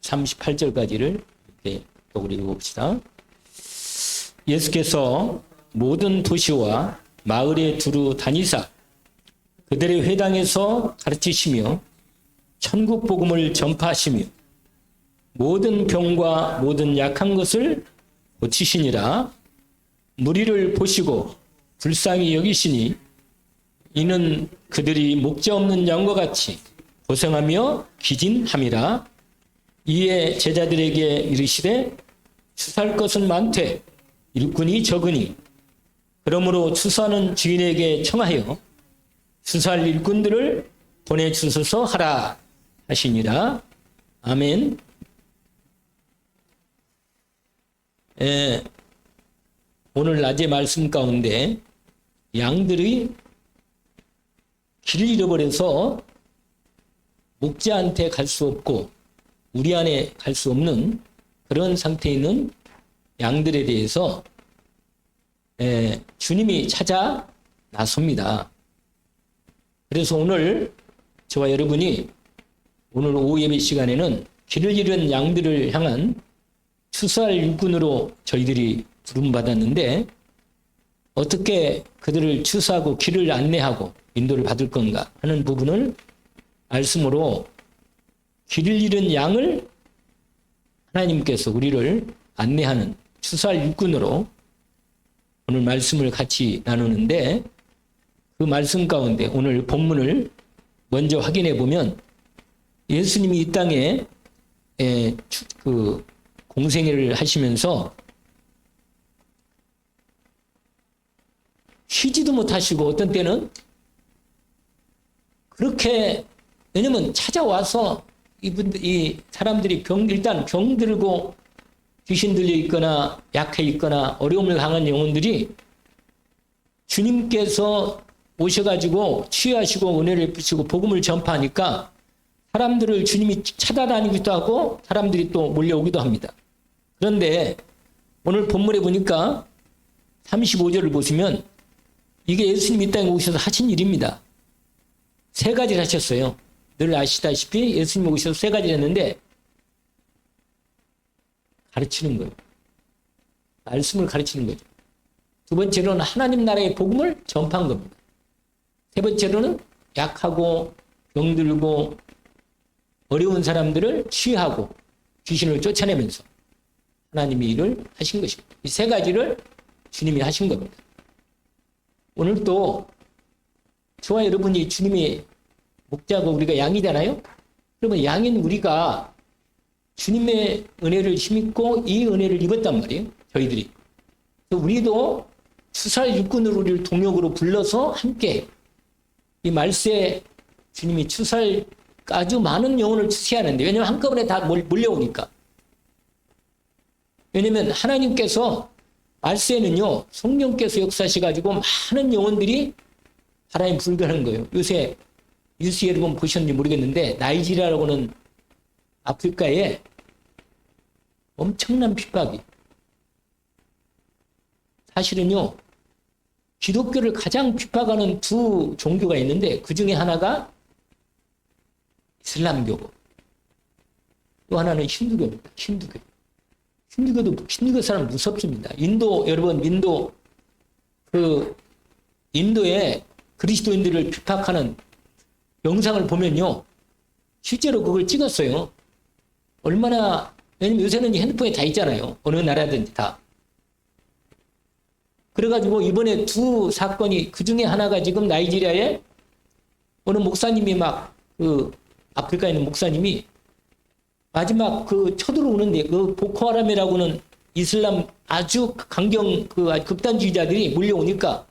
38절까지를 이렇게 우리 읽어봅시다. 예수께서 모든 도시와 마을에 두루 다니사 그들의 회당에서 가르치시며 천국 복음을 전파하시며 모든 병과 모든 약한 것을 고치시니라. 무리를 보시고 불쌍히 여기시니 이는 그들이 목자 없는 양과 같이 고생하며 기진함이라. 이에 제자들에게 이르시되 추수할 것은 많되 일꾼이 적으니 그러므로 추수하는 주인에게 청하여 추수할 일꾼들을 보내주소서 하라 하시니라. 아멘. 오늘 낮의 말씀 가운데 양들이 길을 잃어버려서 목자한테 갈 수 없고 우리 안에 갈 수 없는 그런 상태에 있는 양들에 대해서 주님이 찾아 나섭니다. 그래서 오늘 저와 여러분이 오늘 오후 예배 시간에는 길을 잃은 양들을 향한 추수할 일꾼으로 저희들이 부름받았는데 어떻게 그들을 추수하고 길을 안내하고 인도를 받을 건가 하는 부분을 말씀으로 길을 잃은 양을 하나님께서 우리를 안내하는 추수할 일꾼으로 오늘 말씀을 같이 나누는데 그 말씀 가운데 오늘 본문을 먼저 확인해 보면 예수님이 이 땅에 공생애를 하시면서 쉬지도 못하시고 어떤 때는 그렇게 왜냐면 찾아와서 이 사람들이 일단 병들고 귀신 들려 있거나 약해 있거나 어려움을 당한 영혼들이 주님께서 오셔가지고 치유하시고 은혜를 베푸시고 복음을 전파하니까 사람들을 주님이 찾아다니기도 하고 사람들이 또 몰려오기도 합니다. 그런데 오늘 본문에 보니까 35절을 보시면 이게 예수님이 이 땅에 오셔서 하신 일입니다. 세 가지를 하셨어요. 늘 아시다시피 예수님이 오셔서 세 가지를 했는데 가르치는 거예요. 말씀을 가르치는 거죠. 두 번째로는 하나님 나라의 복음을 전파한 겁니다. 세 번째로는 약하고 병들고 어려운 사람들을 치유하고 귀신을 쫓아내면서 하나님이 일을 하신 것입니다. 이 세 가지를 주님이 하신 겁니다. 오늘 또 저와 여러분이 주님이 목자고 우리가 양이잖아요. 그러면 양인 우리가 주님의 은혜를 힘입고 이 은혜를 입었단 말이에요. 저희들이. 우리도 추수할 일꾼으로 우리를 동역으로 불러서 함께 이 말세에 주님이 추수할 아주 많은 영혼을 추수하는데 왜냐하면 한꺼번에 다 몰려오니까. 왜냐하면 하나님께서 말세에는요 성령께서 역사하셔가지고 많은 영혼들이 바람에 불게 거예요. 요새 뉴스 여러분 보셨는지 모르겠는데 나이지리아라고는 아프리카에 엄청난 핍박이 사실은요 기독교를 가장 핍박하는 두 종교가 있는데 그 중에 하나가 이슬람교고 또 하나는 힌두교입니다. 힌두교 사람 무섭습니다. 여러분 인도에 그리스도인들을 핍박하는 영상을 보면요 실제로 그걸 찍었어요. 왜냐면 요새는 핸드폰에 다 있잖아요. 어느 나라든지 다. 그래가지고 이번에 두 사건이 그 중에 하나가 지금 나이지리아에 어느 목사님이 아프리카에 있는 목사님이 마지막 쳐들어오는데 보코하람이라고는 이슬람 아주 강경 극단주의자들이 몰려오니까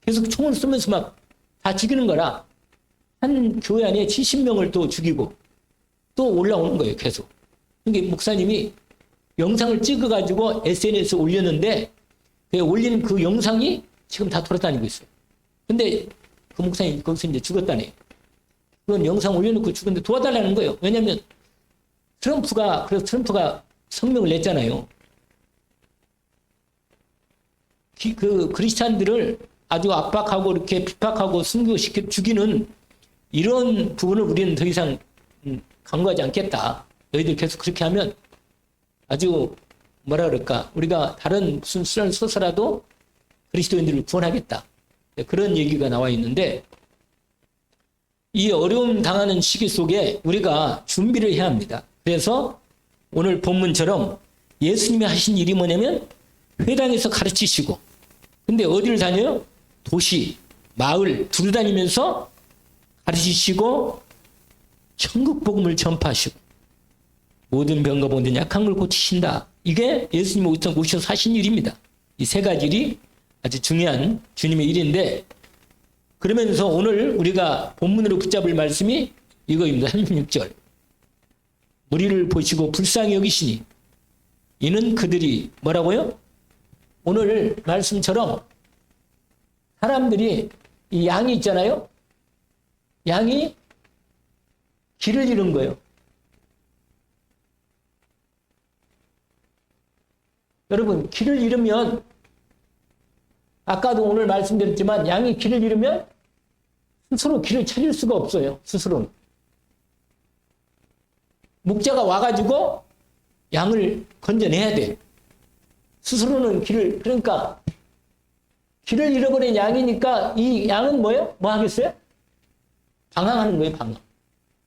계속 총을 쏘면서 다 죽이는 거라 한 교회 안에 70명을 또 죽이고 또 올라오는 거예요. 계속. 그러니까 목사님이 영상을 찍어가지고 SNS에 올렸는데 올린 그 영상이 지금 다 돌아다니고 있어요. 근데 그 목사님이 거기서 이제 죽었다네요. 그건 영상 올려놓고 죽었는데 도와달라는 거예요. 왜냐하면 트럼프가 성명을 냈잖아요. 크리스찬들을 아주 압박하고 이렇게 핍박하고 순교시켜 죽이는 이런 부분을 우리는 더 이상 강구하지 않겠다. 너희들 계속 그렇게 하면 아주 뭐라 그럴까, 우리가 다른 무슨 수련을 써서라도 그리스도인들을 구원하겠다. 그런 얘기가 나와 있는데, 이 어려움 당하는 시기 속에 우리가 준비를 해야 합니다. 그래서 오늘 본문처럼 예수님이 하신 일이 뭐냐면 회당에서 가르치시고, 근데 어디를 다녀요? 도시, 마을 두루다니면서 가르치시고 천국 복음을 전파하시고 모든 병과 모든 약한 걸 고치신다. 이게 예수님이 오셔서 하신 일입니다. 이 세 가지 일이 아주 중요한 주님의 일인데, 그러면서 오늘 우리가 본문으로 붙잡을 말씀이 이거입니다. 36절. 무리를 보시고 불쌍히 여기시니 이는 그들이 뭐라고요? 오늘 말씀처럼 사람들이 이 양이 있잖아요. 양이 길을 잃은 거예요. 여러분, 길을 잃으면, 아까도 오늘 말씀드렸지만 양이 길을 잃으면 스스로 길을 찾을 수가 없어요. 스스로는. 목자가 와가지고 양을 건져내야 돼. 스스로는 길을, 그러니까 길을 잃어버린 양이니까 이 양은 뭐예요? 뭐 하겠어요? 방황하는 거예요, 방황.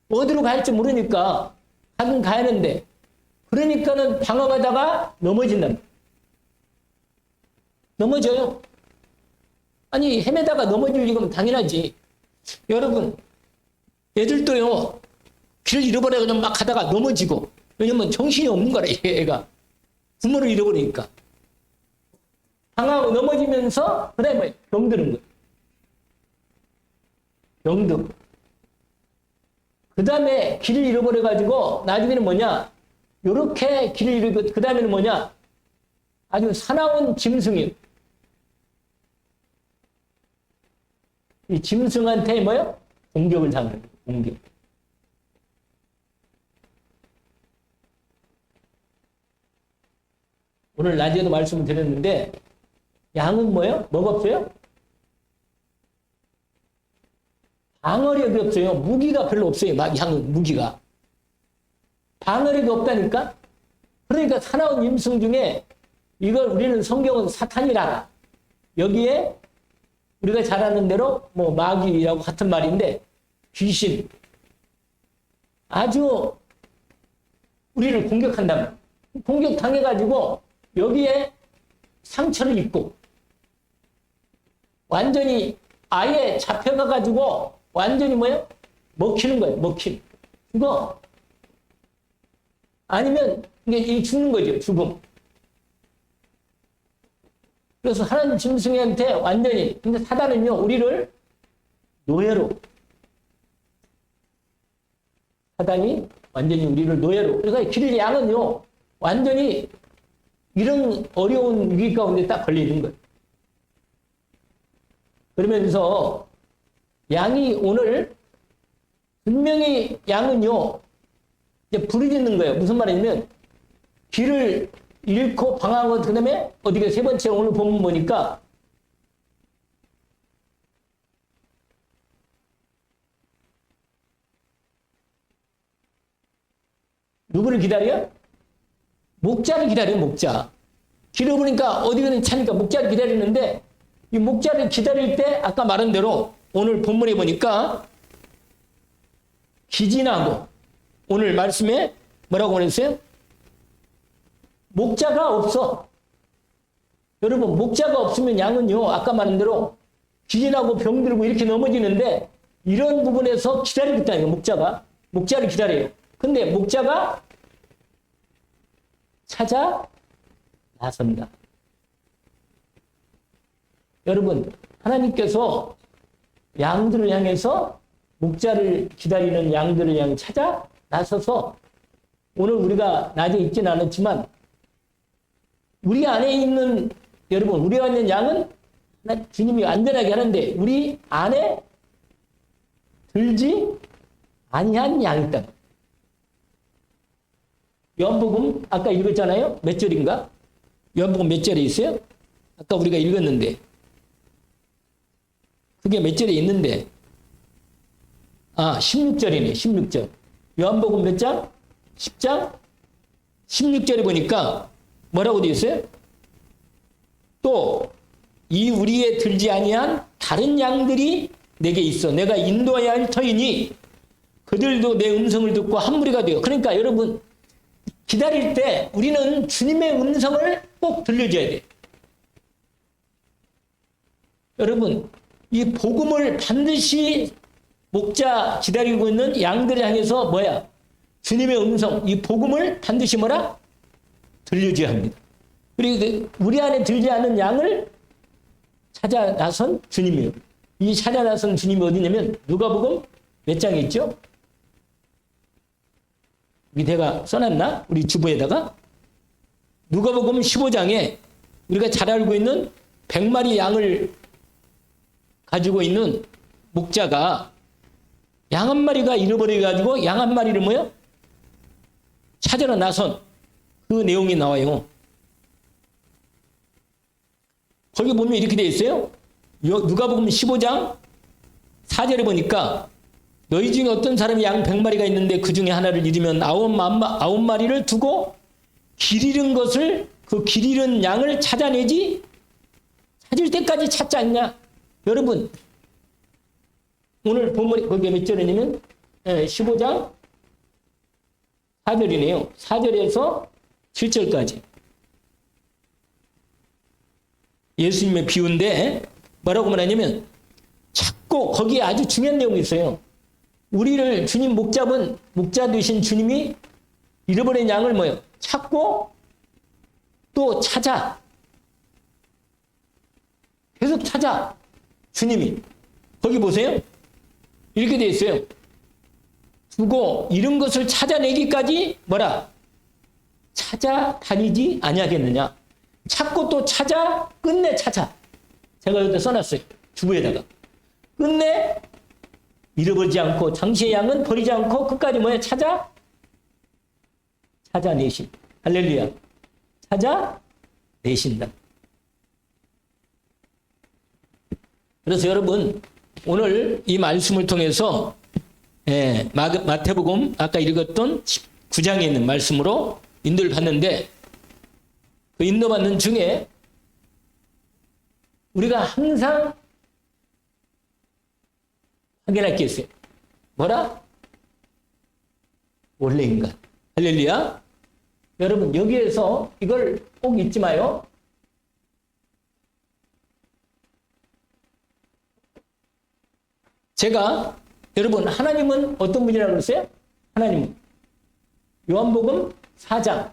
어디로 갈지 모르니까 가긴 가야 하는데, 그러니까는 방황하다가 넘어진다. 넘어져요. 아니, 헤매다가 넘어질 리가 당연하지. 여러분, 애들도요, 길을 잃어버려 그냥 막 가다가 넘어지고, 왜냐면 정신이 없는 거라, 얘가. 부모를 잃어버리니까. 방황하고 넘어지면서, 그 다음에 병드는 거예요. 병든. 그 다음에 길을 잃어버려가지고, 나중에는 뭐냐, 요렇게 길을 잃고, 그 다음에는 뭐냐, 아주 사나운 짐승이에요. 이 짐승한테 뭐요? 공격을 당하는 거예요. 공격. 오늘 낮에도 말씀을 드렸는데, 양은 뭐예요? 뭐가 없어요? 방어력이 없어요. 무기가 별로 없어요. 양은 무기가. 방어력이 없다니까? 그러니까 사나운 짐승 중에 이걸 우리는 성경은 사탄이라. 여기에 우리가 잘 아는 대로 뭐 마귀라고 같은 말인데, 귀신. 아주 우리를 공격한다면, 공격당해가지고 여기에 상처를 입고 완전히 아예 잡혀가가지고 완전히 뭐예요? 먹히는 거예요. 먹힘. 죽어. 아니면 이게 죽는 거죠. 죽음. 그래서 하나님 짐승한테 완전히, 근데 사단은요, 우리를 노예로, 사단이 완전히 우리를 노예로, 그러니까 길 양은요, 완전히 이런 어려운 위기 가운데 딱 걸리는 거예요. 그러면서 양이 오늘 분명히 양은요, 이제 부르짖는 거예요. 무슨 말이냐면, 길을 잃고 방황하고, 그 다음에 어디가 세 번째 오늘 본문 보니까 누구를 기다려? 목자를 기다려요. 목자. 길 잃어보니까 어디 가든 차니까 목자를 기다리는데, 이 목자를 기다릴 때 아까 말한 대로 오늘 본문에 보니까 기진하고, 오늘 말씀에 뭐라고 그랬어요? 목자가 없어. 여러분, 목자가 없으면 양은요, 아까 말한 대로 기진하고 병들고 이렇게 넘어지는데, 이런 부분에서 기다리고 있다니까, 목자가. 목자를 기다려요. 근데 목자가 찾아 나선다. 여러분, 하나님께서 양들을 향해서, 목자를 기다리는 양들을 향해 찾아 나서서, 오늘 우리가 낮에 있지는 않았지만 우리 안에 있는, 여러분, 우리 안에 있는 양은 주님이 안전하게 하는데 우리 안에 들지 아니한 양이 있다. 요한복음 아까 읽었잖아요. 몇 절인가? 요한복음 몇 절에 있어요? 아까 우리가 읽었는데, 그게 몇 절에 있는데, 16절이네. 16절. 요한복음 몇 장? 10장? 16절에 보니까 뭐라고 되어 있어요? 또 이 우리에 들지 아니한 다른 양들이 내게 있어. 내가 인도해야 할 터이니 그들도 내 음성을 듣고 한 무리가 되어. 그러니까 여러분 기다릴 때 우리는 주님의 음성을 꼭 들려줘야 돼요. 여러분 이 복음을 반드시 목자 기다리고 있는 양들을 향해서 뭐야? 주님의 음성, 이 복음을 반드시 뭐라? 들려줘야 합니다. 그리고 우리 안에 들지 않은 양을 찾아 나선 주님이에요. 이 찾아 나선 주님이 어디냐면 누가복음 몇 장에 있죠? 밑에가 써놨나? 우리 주보에다가 누가복음 15장에 우리가 잘 알고 있는 100마리 양을 가지고 있는 목자가 양 한 마리가 잃어버려가지고 양 한 마리를 뭐요? 찾으러 나선 그 내용이 나와요. 거기 보면 이렇게 되어 있어요. 누가복음 15장 4절에 보니까 너희 중에 어떤 사람이 양 100마리가 있는데 그 중에 하나를 잃으면 아홉 마리를 두고 길 잃은 것을 그 길 잃은 양을 찾아내지 찾을 때까지 찾지 않냐. 여러분 오늘 본문이 거기에 몇 절이냐면 15장 4절이네요. 4절에서 7절까지 예수님의 비유인데 뭐라고 말하냐면 찾고 거기에 아주 중요한 내용이 있어요. 우리를 주님 목자 되신 주님이 잃어버린 양을 뭐예요? 찾고 또 찾아. 계속 찾아. 주님이. 거기 보세요. 이렇게 되어 있어요. 두고 잃은 것을 찾아내기까지 뭐라? 찾아다니지 아니하겠느냐. 찾고 또 찾아 끝내 찾아. 제가 여기다 써놨어요. 주부에다가. 끝내 잃어버리지 않고 장시의 양은 버리지 않고 끝까지 뭐야? 찾아내신. 할렐루야. 찾아내신다. 그래서 여러분 오늘 이 말씀을 통해서 마태복음 아까 읽었던 9장에 있는 말씀으로 인도를 받는데 그 인도받는 중에 우리가 항상 확인할 게 있어요. 뭐라? 원래 인간. 할렐루야. 여러분 여기에서 이걸 꼭 잊지 마요. 제가 여러분 하나님은 어떤 분이라고 그랬어요? 하나님은 요한복음 4장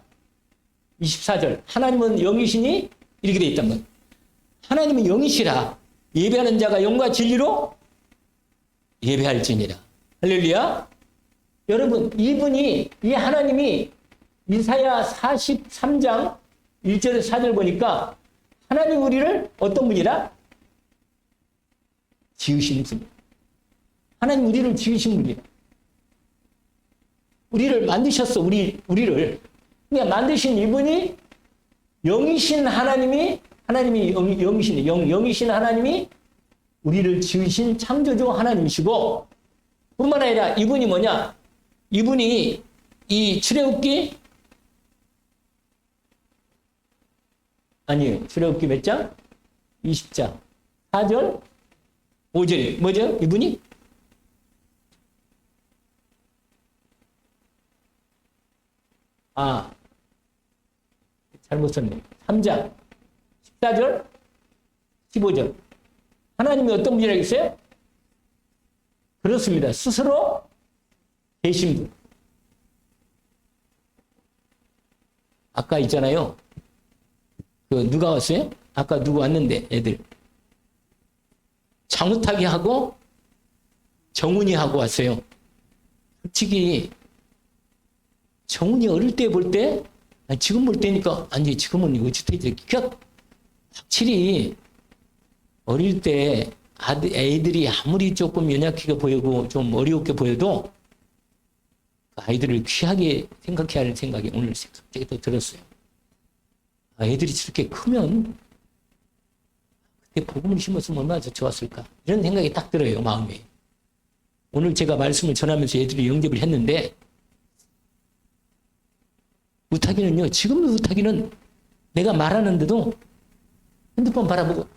24절 하나님은 영이시니 이렇게 돼 있단 말이에요. 하나님은 영이시라 예배하는 자가 영과 진리로 예배할지니라. 할렐루야. 여러분 이 하나님이 이사야 43장 1절에서 4절 보니까 하나님 우리를 어떤 분이라? 지으신 분이에요. 하나님 우리를 지으신 분이에요. 우리를 만드셨어. 우리를. 그러니까 만드신 이분이 영이신 하나님이 영이신 하나님이 우리를 지으신 창조주 하나님이시고 뿐만 아니라 이분이 뭐냐? 이분이 이 출애굽기 아니에요. 출애굽기 몇 장? 20장 4절 5절이 뭐죠? 이분이 잘못 썼네. 3장 14절 15절 하나님이 어떤 분이라고 했어요? 그렇습니다. 스스로 계신 분. 아까 있잖아요. 누가 왔어요? 아까 누구 왔는데 애들 장우탁이 하고 정훈이 하고 왔어요. 솔직히 정훈이 어릴 때 볼 때 지금 볼 때니까 아니 지금은 이거 확실히 어릴 때 애들이 아무리 조금 연약하게 보이고 좀 어렵게 보여도 아이들을 귀하게 생각해야 할 생각이 오늘 갑자기 또 들었어요. 애들이 저렇게 크면 그때 복음을 심었으면 얼마나 좋았을까 이런 생각이 딱 들어요. 마음에. 오늘 제가 말씀을 전하면서 애들이 영접을 했는데 우탁이는요, 지금도 우탁이는 내가 말하는데도 핸드폰 바라보고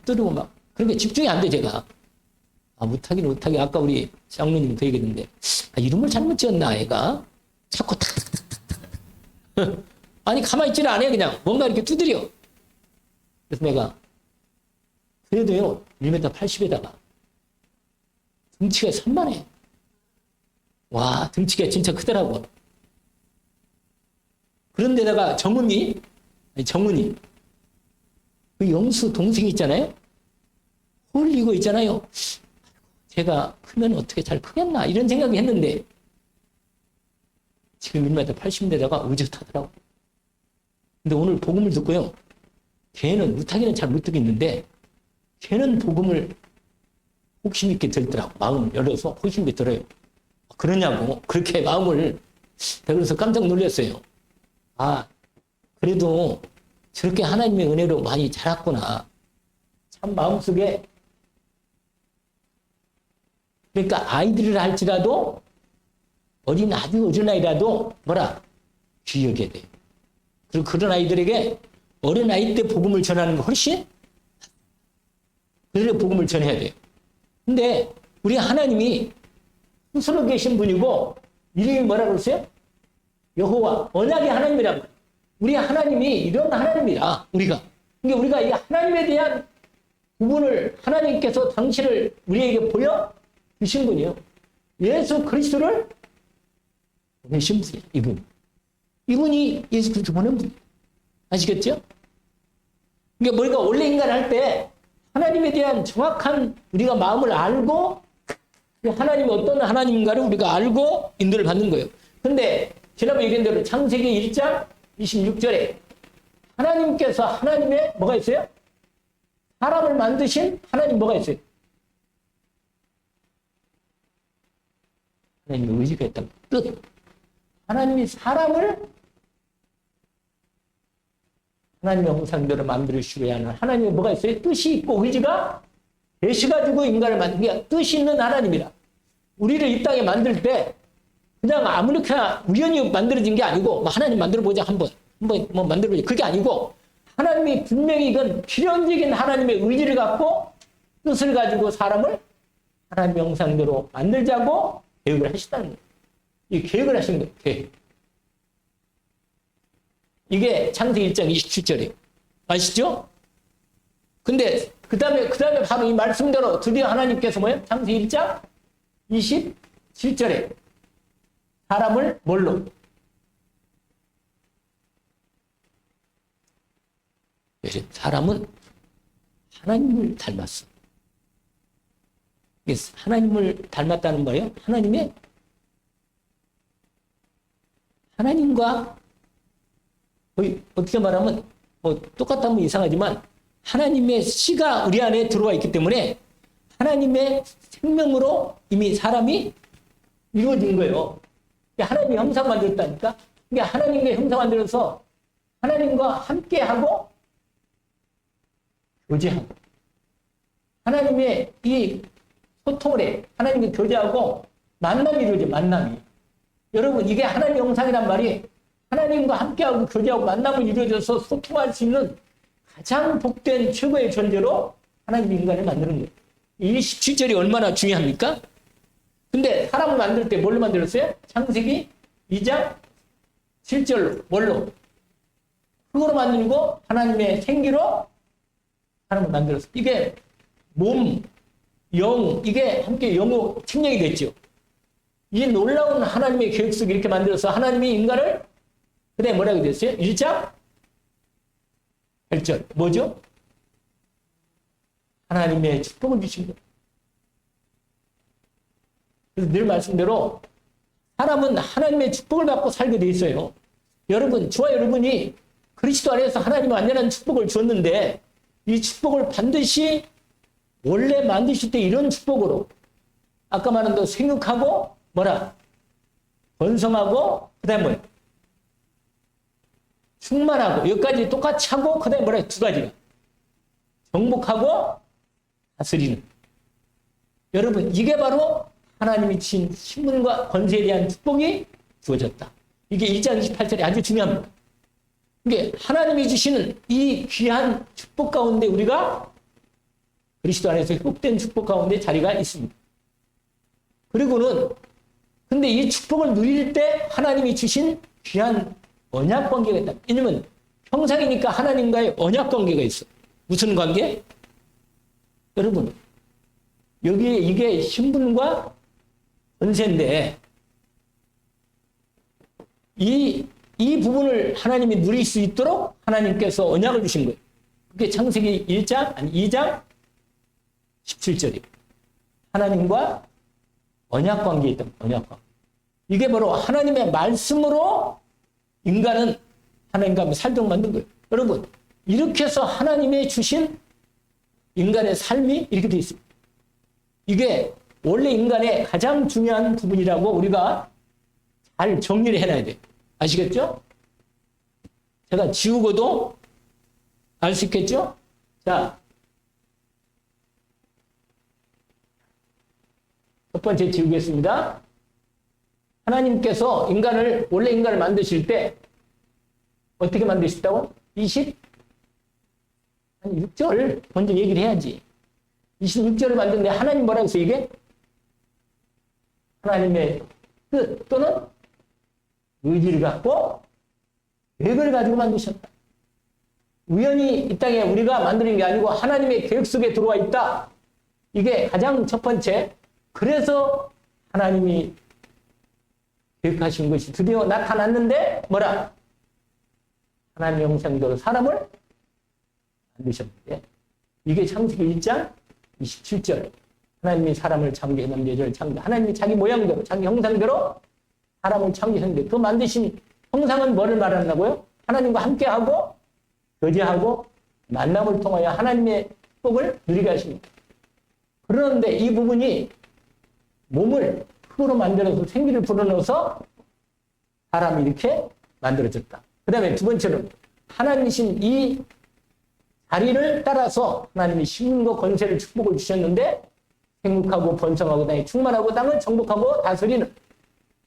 떠들고 막, 그런 게 집중이 안 돼, 제가. 아, 우탁이는 우탁이. 아까 우리 장로님 그 얘기했는데, 아, 이름을 잘못 지었나, 애가? 자꾸 탁탁탁탁탁. 아니, 가만히 있지는 않아요, 그냥. 뭔가 이렇게 두드려. 그래서 내가, 그래도요, 1m 80에다가, 등치가 산만해. 와, 등치가 진짜 크더라고. 그런데다가 정은이, 그 영수 동생 있잖아요? 홀리고 있잖아요. 제가 크면 어떻게 잘 크겠나, 이런 생각이 했는데, 지금 1m 80인데다가 의젓하더라고. 근데 오늘 복음을 듣고요, 걔는, 무탁이는 잘 못 듣겠는데, 걔는 복음을 호심 있게 들더라고. 마음을 열어서 호심 있게 들어요. 그러냐고. 그렇게 마음을, 그래서 깜짝 놀랐어요. 아, 그래도 저렇게 하나님의 은혜로 많이 자랐구나. 참 마음속에. 그러니까 아이들을 할지라도, 아주 어린아이라도 뭐라? 귀히 여겨야 돼요. 그리고 그런 아이들에게 어린아이 때 복음을 전하는 거 훨씬 그래서 복음을 전해야 돼요. 근데 우리 하나님이 스스로 계신 분이고 이름이 뭐라고 그랬어요? 여호와, 언약의 하나님이란 말이에요. 우리 하나님이 이런 하나님이라, 우리가. 그러니까 우리가 이 하나님에 대한 부분을 하나님께서 당신을 우리에게 보여 주신 분이에요. 예수 그리스도를 보내신 분이에요. 이분이 예수 그리스도 보낸 분이에요. 아시겠죠? 그러니까 우리가 원래 인간을 할 때 하나님에 대한 정확한 우리가 마음을 알고 하나님이 어떤 하나님인가를 우리가 알고 인도를 받는 거예요. 근데 지난번에 얘기한 대로 창세기 1장 26절에 하나님께서 하나님의 뭐가 있어요? 사람을 만드신 하나님 뭐가 있어요? 하나님의 의지가 있다는 뜻. 하나님이 사람을 하나님의 형상대로 만들어주셔야 하는 하나님의 뭐가 있어요? 뜻이 있고 의지가 되셔가지고 인간을 만든, 뜻이 있는 하나님이라. 우리를 이 땅에 만들 때 그냥 아무렇게나 우연히 만들어진 게 아니고, 하나님 만들어보자, 한번 뭐 만들어보자. 그게 아니고, 하나님이 분명히 이건 필연적인 하나님의 의지를 갖고 뜻을 가지고 사람을 하나님의 형상대로 만들자고 계획을 하셨다는 거예요. 이 계획을 하신 거예요, 계획. 이게 창세기 1장 27절이에요. 아시죠? 근데 그 다음에 바로 이 말씀대로 드디어 하나님께서 뭐예요? 창세기 1장 27절에 사람을 뭘로? 사람은 하나님을 닮았어. 하나님을 닮았다는 말이에요. 하나님과 거의 어떻게 말하면 똑같다면 이상하지만 하나님의 씨가 우리 안에 들어와 있기 때문에 하나님의 생명으로 이미 사람이 이루어진 거예요. 하나님의 형상 만들었다니까. 그러니까 하나님의 형상 만들어서 하나님과 함께하고 교제하고 하나님의 이 소통을 해. 하나님과 교제하고 만남이 이루어져. 만남이. 여러분, 이게 하나님의 형상이란 말이 하나님과 함께하고 교제하고 만남을 이루어져서 소통할 수 있는 가장 복된 최고의 존재로 하나님이 인간을 만드는 거예요. 이 17절이 얼마나 중요합니까? 근데 사람을 만들 때 뭘로 만들었어요? 창세기 2장 7절로. 뭘로? 흙으로 만들고 하나님의 생기로 사람을 만들었어요. 이게 몸, 영, 이게 함께 영으로 측량이 됐죠. 이 놀라운 하나님의 계획 속에 이렇게 만들어서 하나님이 인간을 그래 뭐라고 됐어요? 1장 8절. 뭐죠? 하나님의 축복을 주신 거예요. 그래서 늘 말씀대로 사람은 하나님의 축복을 받고 살게 돼 있어요. 여러분, 저와 여러분이 그리스도 안에서 하나님의 완전한 축복을 줬는데 이 축복을 반드시 원래 만드실 때 이런 축복으로 아까 말한 대로 생육하고 뭐라? 번성하고 그다음에 뭐예요? 충만하고 여기까지 똑같이 하고 그다음에 뭐라? 두 가지가 정복하고 다스리는. 여러분, 이게 바로 하나님이 친 신분과 권세에 대한 축복이 주어졌다. 이게 1장 28절이 아주 중요합니다. 이게 하나님이 주시는 이 귀한 축복 가운데 우리가 그리스도 안에서 회복된 축복 가운데 자리가 있습니다. 그리고는 근데 이 축복을 누릴 때 하나님이 주신 귀한 언약 관계가 있다. 왜냐면 형상이니까 하나님과의 언약 관계가 있어. 무슨 관계? 여러분, 여기에 이게 신분과 권세인데 이 부분을 하나님이 누릴 수 있도록 하나님께서 언약을 주신 거예요. 그게 창세기 1장, 아니 2장 17절이에요. 하나님과 언약 관계에 있던 언약 관계. 이게 바로 하나님의 말씀으로 인간은 하나님과 살도록 만든 거예요. 여러분, 이렇게 해서 하나님의 주신 인간의 삶이 이렇게 되어 있습니다. 이게 원래 인간의 가장 중요한 부분이라고 우리가 잘 정리를 해놔야 돼요. 아시겠죠? 제가 지우고도 알 수 있겠죠? 자, 첫 번째 지우겠습니다. 하나님께서 원래 인간을 만드실 때 어떻게 만드셨다고? 26절 먼저 얘기를 해야지. 26절을 만드는데 하나님 뭐라고 했어요, 이게? 하나님의 뜻 또는 의지를 갖고 계획을 가지고 만드셨다. 우연히 이 땅에 우리가 만드는 게 아니고 하나님의 계획 속에 들어와 있다. 이게 가장 첫 번째. 그래서 하나님이 계획하신 것이 드디어 나타났는데 뭐라? 하나님의 형상대로 사람을 만드셨는데 이게 창세기 1장 27절. 하나님이 사람을 창조해 남자를 창조. 하나님이 자기 모양대로 자기 형상대로 사람을 창조했는데 그 만드신 형상은 뭐를 말한다고요? 하나님과 함께하고 교제하고 만남을 통하여 하나님의 복을 누리게 하십니다. 그런데 이 부분이 몸을 흙으로 만들어서 생기를 불어넣어서 사람이 이렇게 만들어졌다. 그 다음에 두 번째로 하나님이신 이 자리를 따라서 하나님이 신분과 권세를 축복을 주셨는데 행복하고 번성하고 땅에 충만하고 땅을 정복하고 다스리는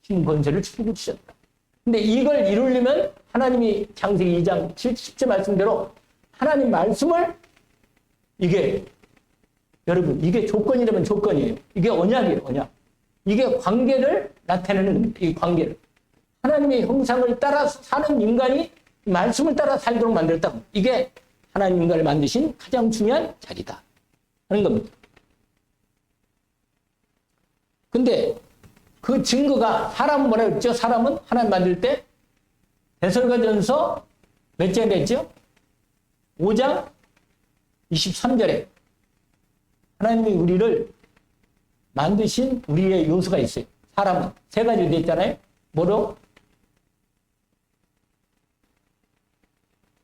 신분 권세를 축복을 주셨다. 근데 이걸 이루려면 하나님이 창세기 2장 10절 말씀대로 하나님 말씀을 이게 여러분 이게 조건이라면 조건이에요. 이게 언약이에요. 언약. 이게 관계를 나타내는 이 관계를 하나님의 형상을 따라서 사는 인간이 말씀을 따라 살도록 만들었다. 이게 하나님 인간을 만드신 가장 중요한 자리다 하는 겁니다. 근데 그 증거가 사람은 뭐라 그랬죠? 사람은 하나님 만들 때 대설가전서 몇 장에 됐죠? 5장 23절에 하나님이 우리를 만드신 우리의 요소가 있어요. 사람은 세 가지로 되어 있잖아요. 뭐로?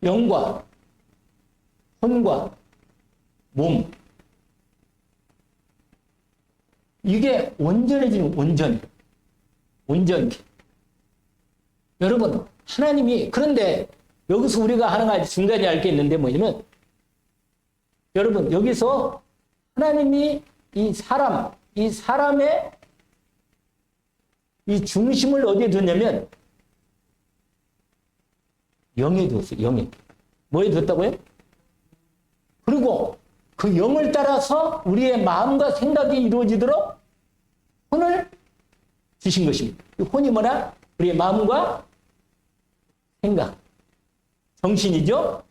영과 혼과 몸. 이게 온전해지는 온전이에요. 온전히. 여러분, 하나님이, 그런데 여기서 우리가 하나 가지 중간에 알 게 있는데 뭐냐면, 여러분, 여기서 하나님이 이 사람의 이 중심을 어디에 뒀냐면, 영에 뒀어요, 영에. 뭐에 뒀다고요? 그리고 그 영을 따라서 우리의 마음과 생각이 이루어지도록 혼을 주신 것입니다. 이 혼이 뭐라? 우리의 마음과 생각, 정신이죠?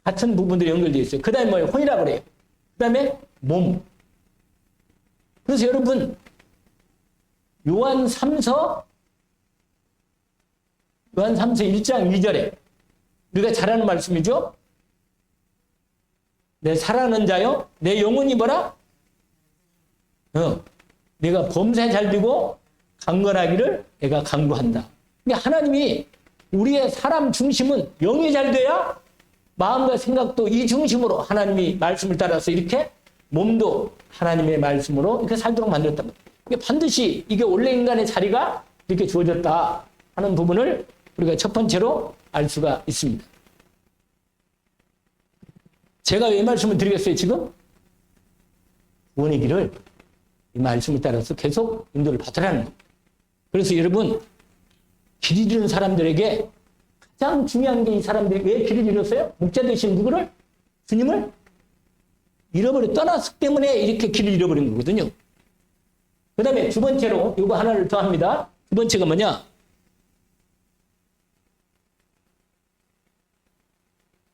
같은 부분들이 연결되어 있어요. 그 다음에 뭐예요? 혼이라고 그래요. 그 다음에 몸. 그래서 여러분, 요한 3서 1장 2절에 우리가 잘 아는 말씀이죠? 내 사랑하는 자요, 내 영혼이 뭐라? 내가 범사에 잘 되고 강건하기를 내가 강구한다. 그러니까 하나님이 우리의 사람 중심은 영이 잘 돼야 마음과 생각도 이 중심으로 하나님이 말씀을 따라서 이렇게 몸도 하나님의 말씀으로 이렇게 살도록 만들었단 말이에요. 그러니까 반드시 이게 원래 인간의 자리가 이렇게 주어졌다 하는 부분을 우리가 첫 번째로 알 수가 있습니다. 제가 왜 말씀을 드리겠어요, 지금? 구원의 길을 이 말씀을 따라서 계속 인도를 받으라는 거예요. 그래서 여러분, 길 잃은 사람들에게 가장 중요한 게 이 사람들이 왜 길을 잃었어요? 목자 되신 누구를? 주님을 떠났기 때문에 이렇게 길을 잃어버린 거거든요. 그 다음에 두 번째로 이거 하나를 더 합니다. 두 번째가 뭐냐?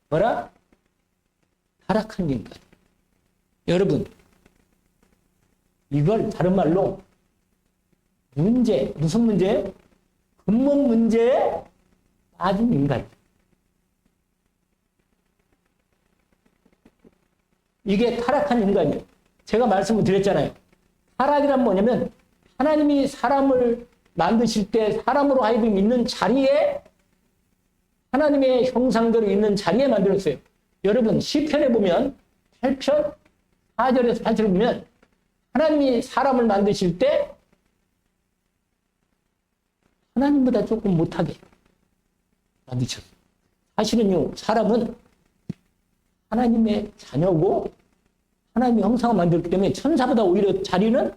뭐라? 타락한 인간. 여러분, 이걸 다른 말로 무슨 문제? 근본 문제에 빠진 인간. 이게 타락한 인간이에요. 제가 말씀을 드렸잖아요. 타락이란 뭐냐면 하나님이 사람을 만드실 때 사람으로 하여금 있는 자리에 하나님의 형상대로 있는 자리에 만들었어요. 여러분 시편에 보면 8편 4절에서 8절에 보면 하나님이 사람을 만드실 때 하나님보다 조금 못하게 만드셨어요. 사실은요, 사람은 하나님의 자녀고 하나님의 형상을 만들기 때문에 천사보다 오히려 자리는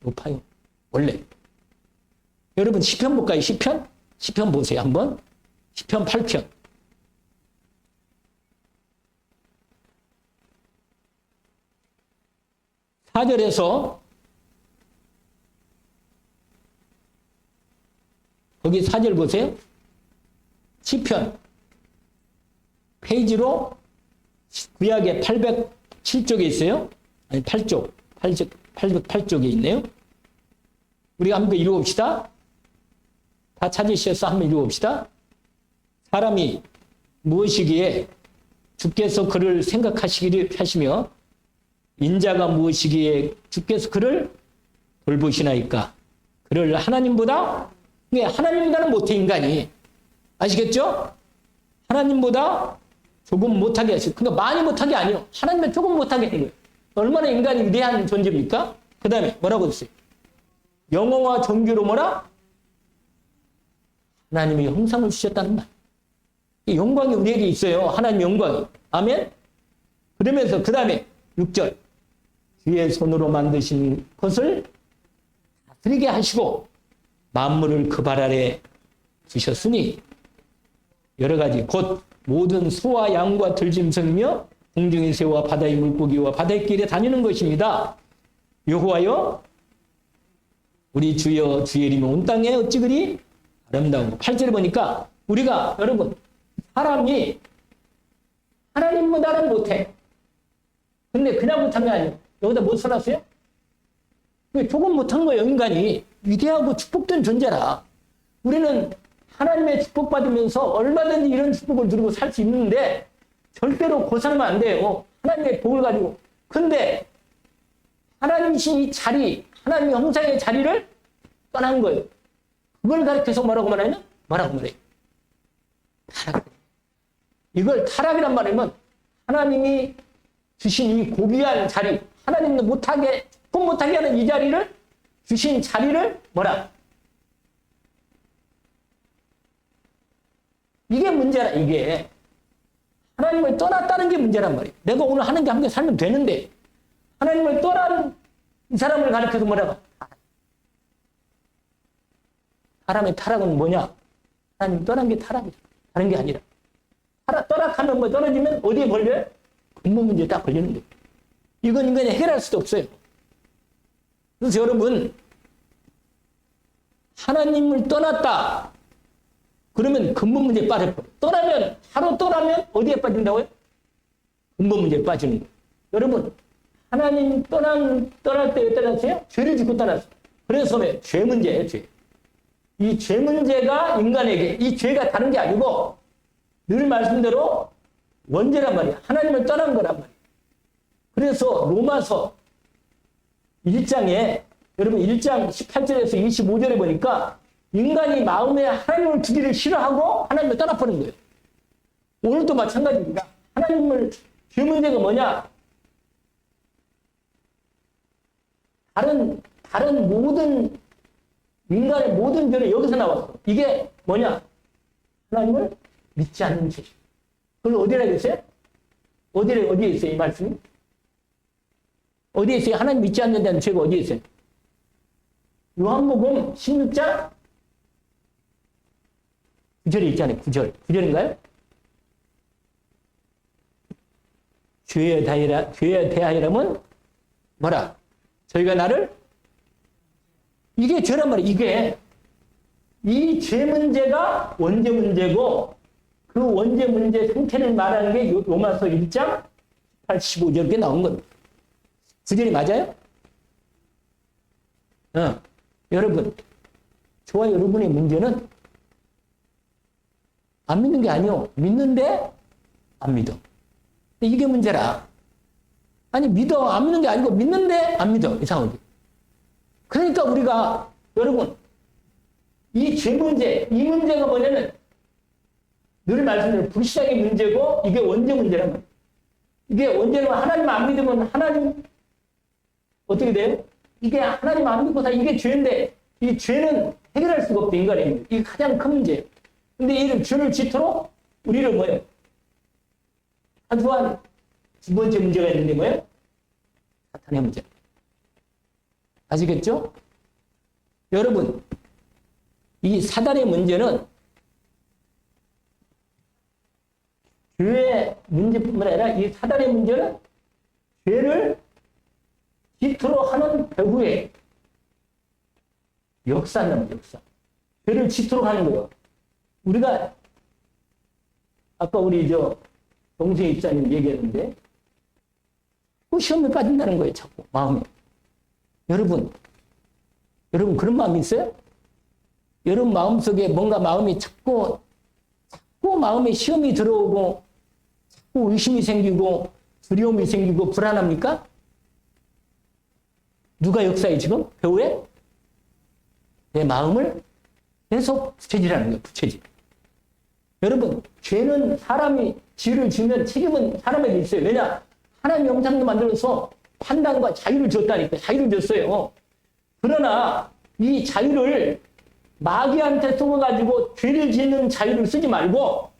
높아요. 원래. 여러분 시편 볼까요? 시편 보세요. 한번. 시편 8편. (4절에서) 거기 4절 보세요. 시편 페이지로 구약의 807쪽에 있어요. 아니 808쪽에 있네요. 우리가 한번 읽어봅시다. 다 찾으셔서 한번 읽어봅시다. 사람이 무엇이기에 주께서 그를 생각하시기를 하시며 인자가 무엇이기에 주께서 그를 돌보시나이까. 그를 하나님보다는 못해 인간이. 아시겠죠? 하나님보다 조금 못하게 하시고, 그러니까 많이 못하게 아니요. 하나님은 조금 못하게 한 거예요. 얼마나 인간이 위대한 존재입니까? 그 다음에 뭐라고 했어요? 영광과 존귀로 뭐라? 하나님의 형상을 주셨다는 말. 이 영광이 우리에게 있어요. 하나님의 영광이. 아멘? 그러면서 그 다음에 6절. 주의 손으로 만드신 것을 다스리게 하시고 만물을 그 발 아래 두셨으니 여러 가지 곧 모든 소와 양과 들짐승이며 공중의 새와 바다의 물고기와 바다의 길에 다니는 것입니다. 여호와여 우리 주여 주의 이름이 온 땅에 어찌 그리 아름다운 8절에 보니까 우리가 여러분 사람이 하나님보다는 못해. 근데 그냥 못한 게 아니에요. 여기다 못 살았어요? 조금 못한 거예요. 인간이 위대하고 축복된 존재라. 우리는 하나님의 축복받으면서 얼마든지 이런 축복을 누리고 살 수 있는데 절대로 고생하면 안 돼요. 하나님의 복을 가지고. 근데 하나님이신 이 자리, 하나님의 형상의 자리를 떠난 거예요. 그걸 가르쳐서 뭐라고 말하냐? 뭐라고 말해요? 타락. 이걸 타락이란 말이면 하나님이 주신 이 고귀한 자리, 하나님도 못하게, 꼭 못하게 하는 이 자리를 주신 자리를 뭐라? 이게 문제라, 이게. 하나님을 떠났다는 게 문제란 말이에요. 내가 오늘 하는 게 함께 살면 되는데, 하나님을 떠난 이 사람을 가르쳐서 뭐라고? 사람의 타락은 뭐냐? 하나님 떠난 게 타락이다. 다른 게 아니라. 떠락하면 뭐 떨어지면 어디에 걸려요? 근본 문제에 딱 걸리는 거예요. 이건 인간이 해결할 수도 없어요. 그래서 여러분, 하나님을 떠났다. 그러면 근본 문제에 빠져버려. 바로 떠나면 어디에 빠진다고요? 근본 문제에 빠지는 거예요. 여러분, 하나님 떠날 때 왜 떠났어요? 죄를 짓고 떠났어요. 그래서 왜? 죄 문제예요, 죄. 이 죄 문제가 인간에게, 이 죄가 다른 게 아니고, 늘 말씀대로 원죄란 말이야. 하나님을 떠난 거란 말이야. 그래서 로마서 1장에, 여러분 1장 18절에서 25절에 보니까 인간이 마음에 하나님을 두기를 싫어하고 하나님을 떠나버린 거예요. 오늘도 마찬가지입니다. 하나님을, 죄 문제가 뭐냐? 다른 모든, 인간의 모든 죄는 여기서 나왔어. 이게 뭐냐? 하나님을 믿지 않는 죄. 그걸 어디에 있어요? 어디에 있어요, 이 말씀이? 어디에 있어요? 하나님 믿지 않는다는 죄가 어디에 있어요? 요한복음 16장 구절에 있잖아요. 구절인가요? 죄에 대하여라면 뭐라? 저희가 나를 이게 죄란 말이에요. 이게 이 죄 문제가 원죄 문제고 그 원죄 문제 상태를 말하는 게 로마서 1장 85절 이렇게 나온 겁니다. 구절이 맞아요? 여러분, 저와 여러분의 문제는 안 믿는 게 아니요. 믿는데 안 믿어. 이게 문제라. 아니 믿어 안 믿는 게 아니고 믿는데 안 믿어. 이상하게. 그러니까 우리가 여러분 이 죄 문제, 이 문제가 뭐냐면 늘 말씀드린 불시작의 문제고 이게 원죄 문제란 말이에요. 이게 원죄는 하나님 안 믿으면 하나님 어떻게 돼요? 이게 하나님 안 믿고서 이게 죄인데 이 죄는 해결할 수가 없대 인간의. 이게 가장 큰 문제예요. 근데 이 죄를 짓도록 우리를 뭐예요? 사소한 두 번째 문제가 있는데 뭐예요? 사탄의 문제. 아시겠죠? 여러분, 이 사단의 문제는 죄의 문제뿐만 아니라 이 사단의 문제는 죄를 짓도록 하는 배후에 역사는 역사. 죄를 짓도록 하는 거예요. 우리가 아까 우리 동생 입사님 얘기했는데 그 시험에 빠진다는 거예요. 자꾸 마음이. 여러분 그런 마음이 있어요? 여러분 마음속에 뭔가 마음이 자꾸 마음에 시험이 들어오고 자꾸 의심이 생기고 두려움이 생기고 불안합니까? 누가 역사해 지금? 배후에? 내 마음을 계속 부채질하는 거예요. 부채질. 여러분 죄는 사람이 죄를 지으면 책임은 사람에게 있어요. 왜냐? 하나님 영상도 만들어서 판단과 자유를 줬다니까. 자유를 줬어요. 그러나 이 자유를 마귀한테 속아가지고 죄를 짓는 자유를 쓰지 말고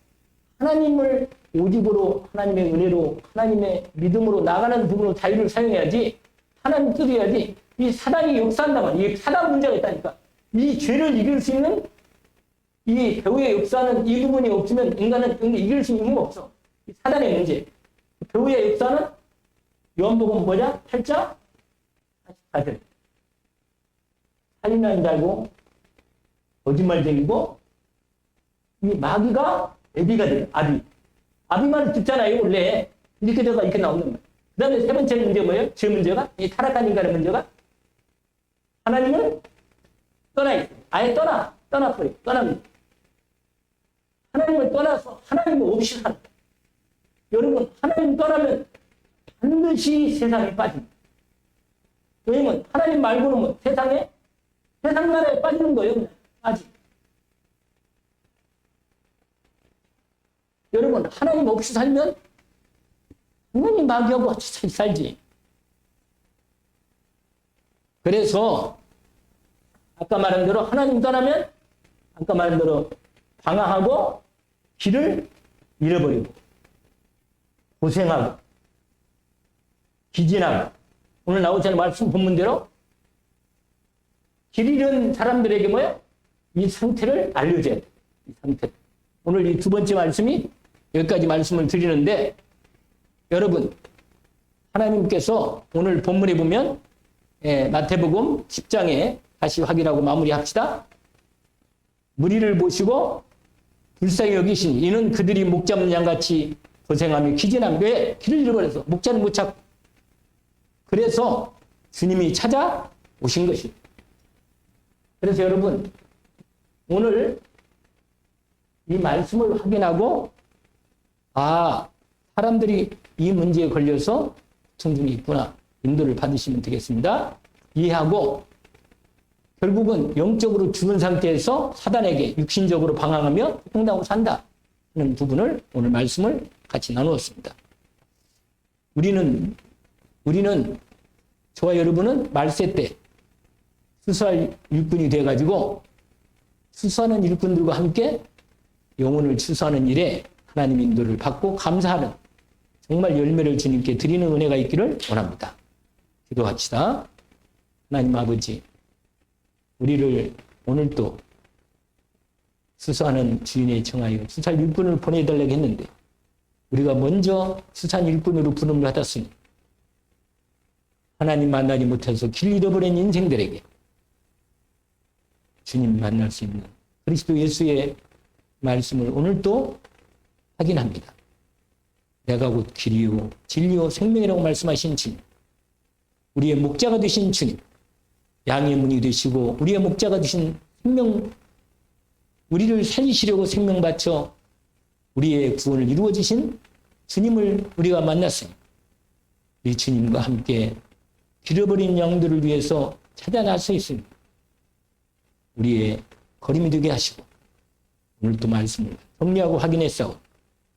하나님을 오직으로 하나님의 은혜로 하나님의 믿음으로 나가는 부분으로 자유를 사용해야지. 하나님 뜻해야지. 이 사단이 역사한단 말이에요. 이 사단 문제가 있다니까. 이 죄를 이길 수 있는 이 배후의 역사는 이 부분이 없으면 인간은 이길 수 있는 거 없어. 이 사단의 문제. 배후의 역사는 요한복음 뭐냐? 8장 48절. 살인하는 자고 거짓말쟁이고 이 마귀가 애비가 돼요. 아비만 듣잖아요. 원래 이렇게 돼가 이렇게 나오는 거예요. 그 다음에 세 번째 문제 뭐예요? 죄 문제가 이 타락한 인간의 문제가 하나님을 떠나 있어요. 아예 떠나버려. 떠납니다. 하나님을 떠나서 하나님을 없이 사는 거예요. 여러분 하나님 떠나면 반드시 세상에 빠집니다. 왜냐면 하나님 말고는 뭐 세상 나라에 빠지는 거예요. 그냥. 아직. 여러분 하나님 없이 살면 당연히 마귀하고 같이 살지. 그래서 아까 말한 대로 하나님 떠나면 아까 말한 대로 방황하고 길을 잃어버리고 고생하고 기진하고 오늘 나오잖아요. 말씀 본문대로 길 잃은 사람들에게 뭐예요? 이 상태를 알려줘야 돼. 이 상태. 오늘 이 두 번째 말씀이 여기까지 말씀을 드리는데 여러분 하나님께서 오늘 본문에 보면 마태복음 10장에 다시 확인하고 마무리합시다. 무리를 보시고 불쌍히 여기시니 이는 그들이 목 잡는 양같이 고생하며 기진하며 왜? 길을 잃어버려서 목자는 못 찾고 그래서 주님이 찾아오신 것입니다. 그래서 여러분 오늘 이 말씀을 확인하고 사람들이 이 문제에 걸려서 고통 중에 있구나. 인도를 받으시면 되겠습니다. 이해하고 결국은 영적으로 죽은 상태에서 사단에게 육신적으로 방황하며 고통당하고 산다 하는 부분을 오늘 말씀을 같이 나누었습니다. 우리는 저와 여러분은 말세 때 수수할 일꾼이 돼가지고 수수하는 일꾼들과 함께 영혼을 추수하는 일에 하나님 인도를 받고 감사하는 정말 열매를 주님께 드리는 은혜가 있기를 원합니다. 기도합시다. 하나님 아버지, 우리를 오늘도 수사하는 주인에 청하여 수살 일꾼을 보내달라고 했는데 우리가 먼저 수산 일꾼으로 부름을 받았으니 하나님 만나지 못해서 길 잃어버린 인생들에게 주님 만날 수 있는 그리스도 예수의 말씀을 오늘도 확인합니다. 내가 곧 길이요 진리요 생명이라고 말씀하신 주님, 우리의 목자가 되신 주님, 양의 문이 되시고 우리의 목자가 되신 생명, 우리를 살리시려고 생명 바쳐 우리의 구원을 이루어 주신 주님을 우리가 만났으니 이 주님과 함께 잃어버린 양들을 위해서 찾아 나서 있습니다. 우리의 거림이 되게 하시고 오늘도 말씀을 정리하고 확인했사오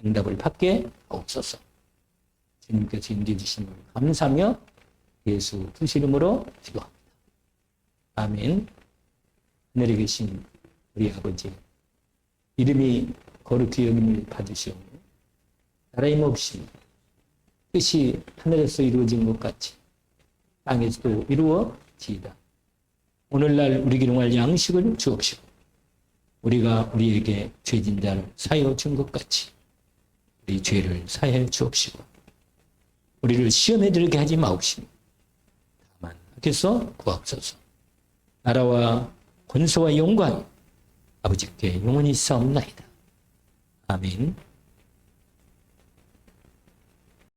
응답을 받게 하옵소서. 주님께서 인도해 주신 걸 감사하며 예수 그리스도 이름으로 기도합니다. 아멘. 하늘에 계신 우리 아버지, 이름이 거룩히 여김을 받으시오. 나라임 없이 뜻이 하늘에서 이루어진 것 같이 땅에서도 이루어지이다. 오늘날 우리에게 용할 양식을 주옵시고 우리가 우리에게 죄진 자를 사하여 준 것 같이 우리 죄를 사하여 주옵시고 우리를 시험에 들게 하지 마옵시며 다만 하께서 구하옵소서. 나라와 권세와 영광 아버지께 영원히 있사옵나이다. 아멘.